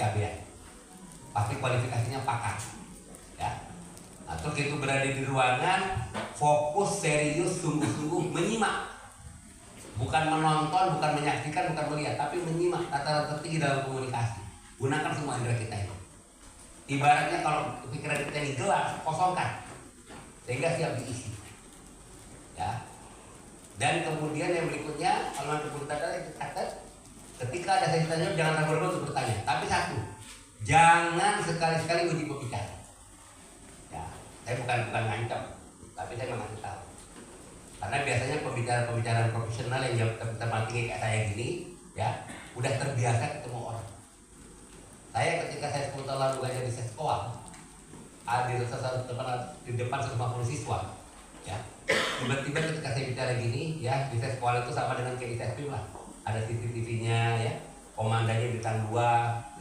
cabean, pasti kualifikasinya pakar, ya. Nah, terus itu berada di ruangan, fokus, serius, sungguh-sungguh menyimak, bukan menonton, bukan menyaksikan, bukan melihat, tapi menyimak tataran tertinggi dalam komunikasi. Gunakan semua indera kita ini. Ibaratnya kalau pikiran kita ini gelap, kosongkan sehingga siap diisi, ya. Dan kemudian yang berikutnya, kalau bertanya, catat, ketika ada sesi tanya jangan ragu-ragu untuk bertanya. Tapi satu, jangan sekali-sekali uji berbicara. Ya, saya bukan ngancam, tapi saya mengasih tahu. Karena biasanya pembicaraan profesional yang tempat tinggi kayak saya gini, ya, udah terbiasa ketemu orang. Saya ketika saya 10 tahun lalu ngajar di sekolah, di depan 150 siswa, ya, tiba-tiba ketika saya bicara gini, ya, di sekolah itu sama dengan kayak di SPM lah, ada CCTV-nya, ya, komandannya bintang 2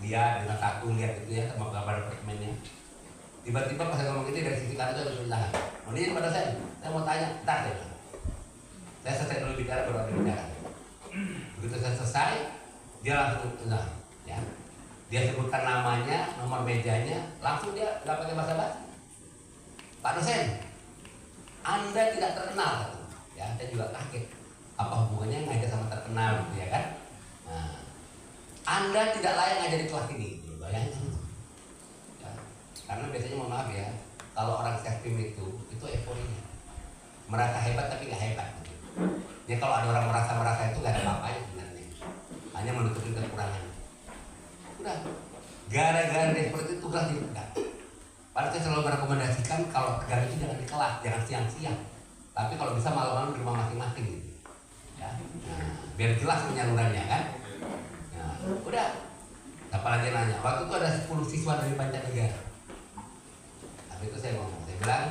lihat, bintang 1 lihat gitu ya, sama kabar departemennya. Tiba-tiba pas saya ngomong itu dari sisi kanan itu ada tulisan, ini pada saya mau tanya, ntar saya bilang. Saya selesai dulu bicara, baru ada bicara. Begitu saya selesai, dia langsung bilang, ya, dia sebutkan namanya, nomor mejanya, langsung dia nggak pakai basa-basi. Pak dosen, Anda tidak terkenal, ya, saya juga kaget. Apa hubungannya ngajar sama terkenal, gitu ya kan? Nah, Anda tidak layak ngajar di kelas ini, bayangkan. Ya, karena biasanya mohon maaf ya, kalau orang seftim itu euforinya, merasa hebat tapi nggak hebat. Ya kalau ada orang merasa itu nggak ada apa-apanya sebenarnya, hanya menutupi kekurangan. Udah, gara-gara dia seperti itu tugas dipegang. Padahal saya selalu merekomendasikan kalau tegang itu jangan di kelas, jangan siang-siang, tapi kalau bisa malam-malam di rumah masing-masing gitu. Ya, nah, biar jelas penyalurannya kan. Nah, udah, apalagi nanya. Waktu itu ada 10 siswa dari Banjarnegara. Tapi itu saya ngomong, saya bilang,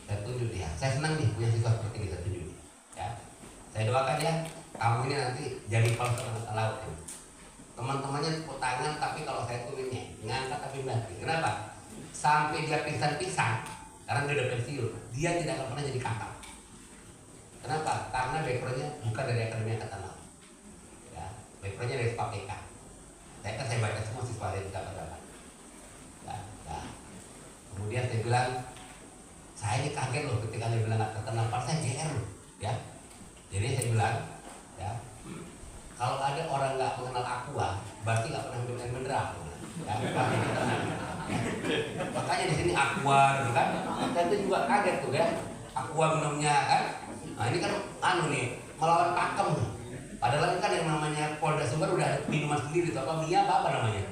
saya tunjuk dia. Saya senang nih punya siswa seperti kita tunjuk. Ya, saya doakan ya, kamu ini nanti jadi pelaut laut. Teman-temannya tepuk tangan, tapi kalau saya turunnya ngangkat tapi mati. Kenapa? Sampai dia pingsan-pingsan, karena dia udah pensiun, dia tidak akan pernah jadi kakak. Kenapa? Karena backgroundnya bukan dari Akademi Angkatan Laut, ya, backgroundnya dari KPK. Saya baca semua siswa dari KPK. Ya. Kemudian saya bilang, saya ini kaget loh ketika dia bilang nggak terkenal, saya GR loh, ya. Jadi saya bilang, ya, kalau ada orang nggak mengenal Aqua, berarti nggak pernah minum air mineral, ya. Makanya di sini Aqua, gitu kan? Saya itu juga kaget tuh ya, Aqua minumnya kan. Nah ini kan melawan pakem. Padahal kan yang namanya Polda Sumber udah ada minuman sendiri, apa Mia apa namanya?